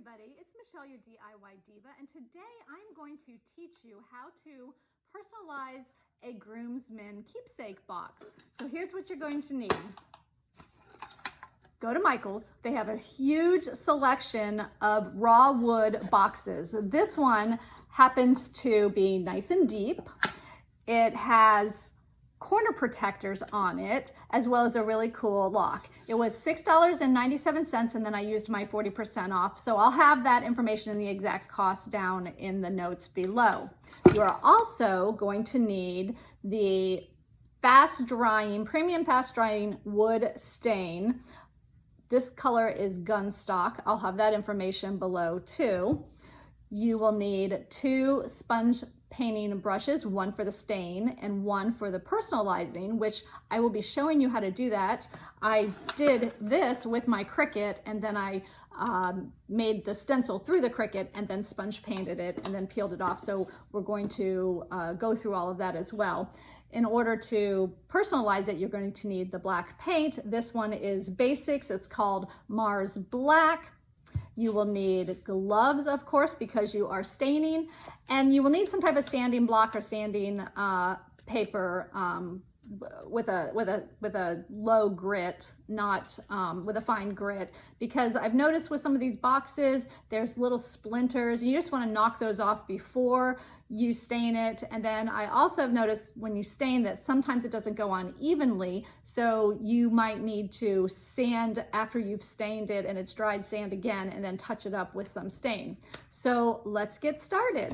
everybody, it's Michelle, your DIY Diva, and today I'm going to teach you how to personalize a Groomsmen keepsake box. So here's what you're going to need. Go to Michael's. They have a huge selection of raw wood boxes. This one happens to be nice and deep. It has corner protectors on it, as well as a really cool lock. It was $6.97, and then I used my 40% off. So I'll have that information and the exact cost down in the notes below. You are also going to need the premium fast drying wood stain. This color is Gunstock. I'll have that information below too. You will need 2 sponge painting brushes, one for the stain and one for the personalizing, which I will be showing you how to do that. I did this with my Cricut, and then I made the stencil through the Cricut and then sponge painted it and then peeled it off. So we're going to go through all of that as well. In order to personalize it, you're going to need the black paint. This one is Basics. It's called Mars Black. You will need gloves, of course, because you are staining, and you will need some type of sanding block or sanding paper with a low grit, not with a fine grit, because I've noticed with some of these boxes there's little splinters. You just want to knock those off before you stain it. And then I also have noticed when you stain that sometimes it doesn't go on evenly, so you might need to sand after you've stained it and it's dried, sand again, and then touch it up with some stain. So let's get started.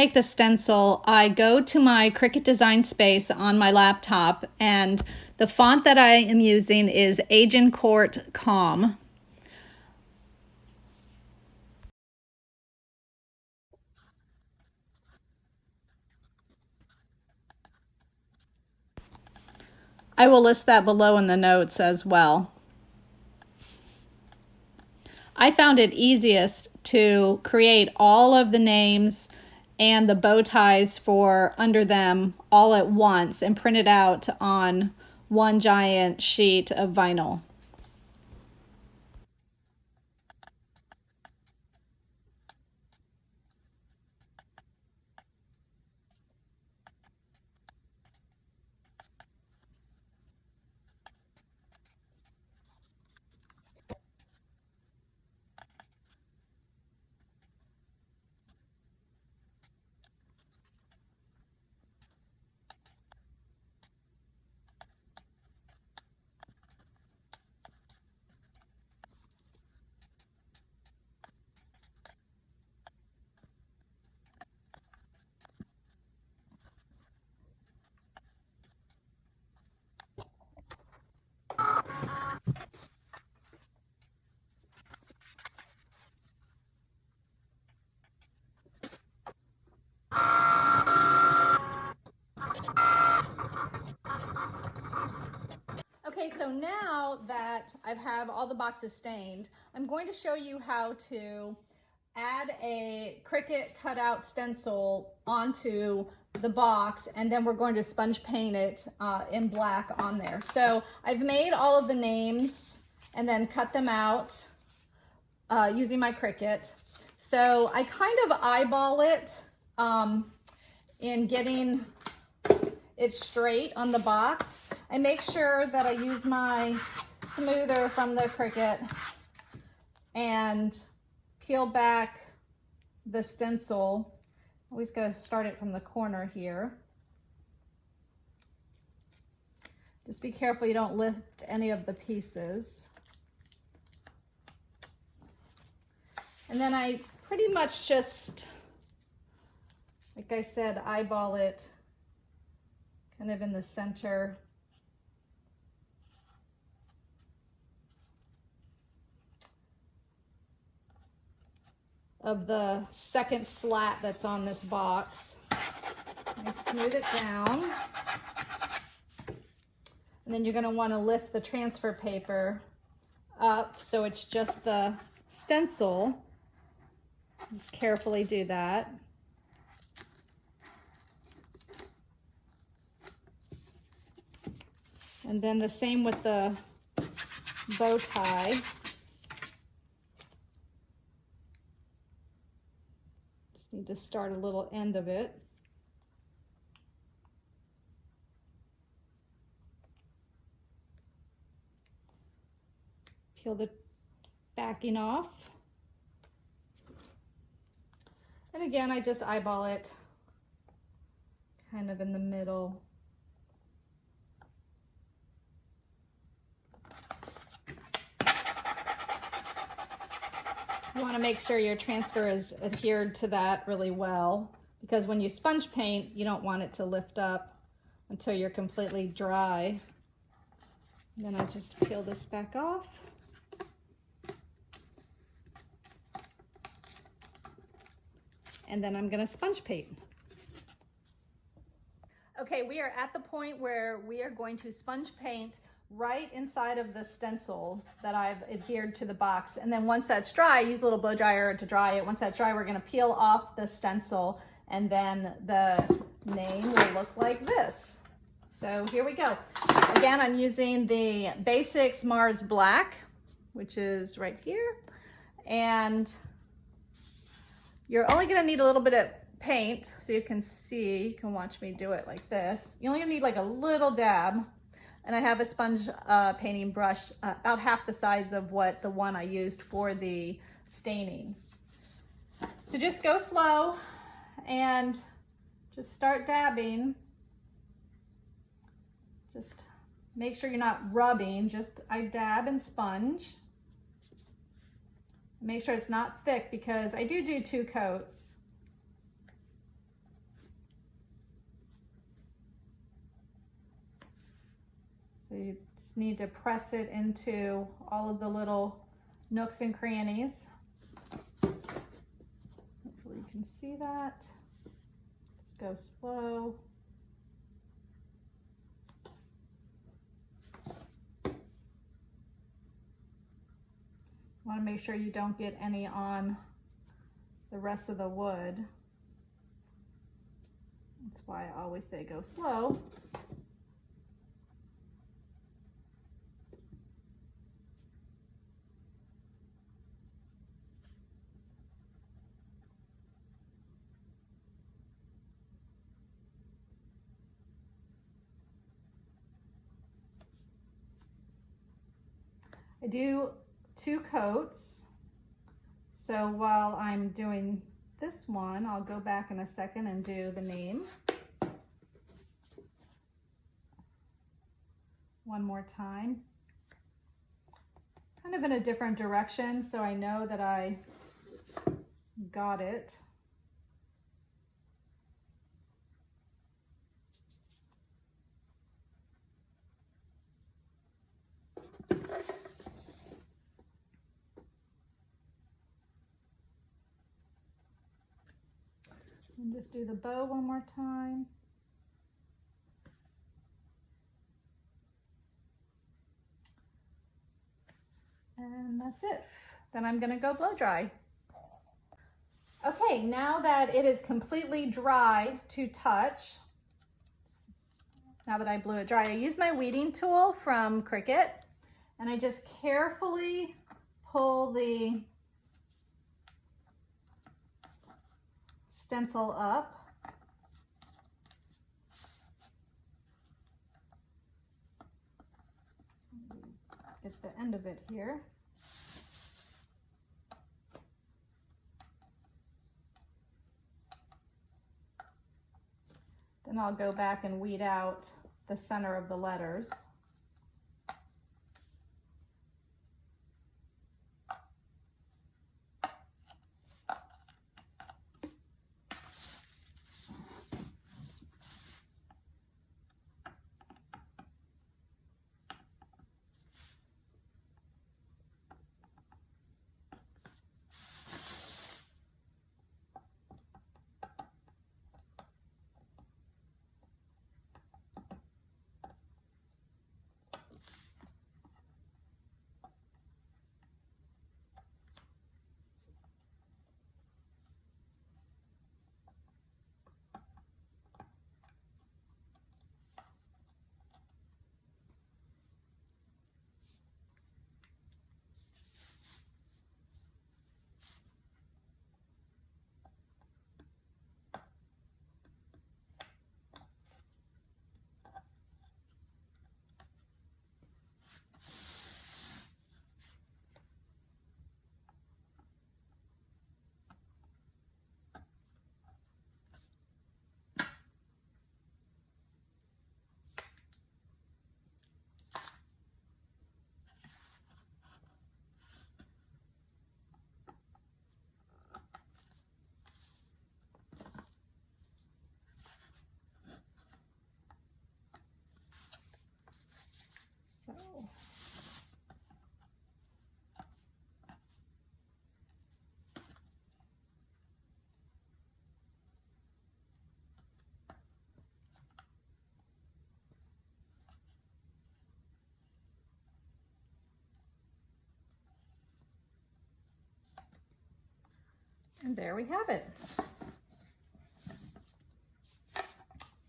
make the stencil, I go to my Cricut design space on my laptop, and the font that I am using is Agincourt Calm. I will list that below in the notes as well. I found it easiest to create all of the names and the bow ties for under them all at once and print it out on one giant sheet of vinyl. Okay, so now that I have all the boxes stained, I'm going to show you how to add a Cricut cutout stencil onto the box, and then we're going to sponge paint it in black on there. So I've made all of the names and then cut them out using my Cricut. So I kind of eyeball it in getting it straight on the box. I make sure that I use my smoother from the Cricut and peel back the stencil. Always got to start it from the corner here. Just be careful you don't lift any of the pieces. And then I pretty much just, like I said, eyeball it kind of in the center. Of the second slat that's on this box. I smooth it down. And then you're going to want to lift the transfer paper up so it's just the stencil. Just carefully do that. And then the same with the bow tie. Just need to start a little end of it. Peel the backing off. And again, I just eyeball it kind of in the middle. You want to make sure your transfer is adhered to that really well, because when you sponge paint, you don't want it to lift up until you're completely dry. And then I just peel this back off. And then I'm going to sponge paint. Okay, we are at the point where we are going to sponge paint right inside of the stencil that I've adhered to the box. And then once that's dry, use a little blow dryer to dry it. Once that's dry, we're going to peel off the stencil, and then the name will look like this. So here we go. Again, I'm using the Basics Mars Black, which is right here. And you're only going to need a little bit of paint, so you can see, you can watch me do it like this. You only need like a little dab. And I have a sponge painting brush about half the size of what the one I used for the staining. So just go slow and just start dabbing. Just make sure you're not rubbing, just I dab and sponge. Make sure it's not thick, because I do 2 coats. So you just need to press it into all of the little nooks and crannies. Hopefully you can see that. Just go slow. Want to make sure you don't get any on the rest of the wood. That's why I always say go slow. I do 2 coats. So while I'm doing this one, I'll go back in a second and do the name. One more time. Kind of in a different direction, so I know that I got it. And just do the bow one more time. And that's it. Then I'm gonna go blow dry. Okay, now that it is completely dry to touch, now that I blew it dry, I use my weeding tool from Cricut, and I just carefully pull the stencil up. Get the end of it here. Then I'll go back and weed out the center of the letters. And there we have it.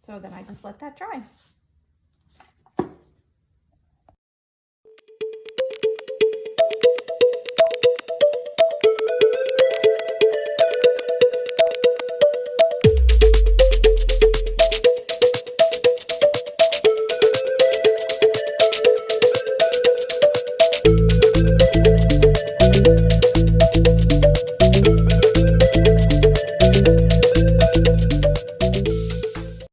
So then I just let that dry.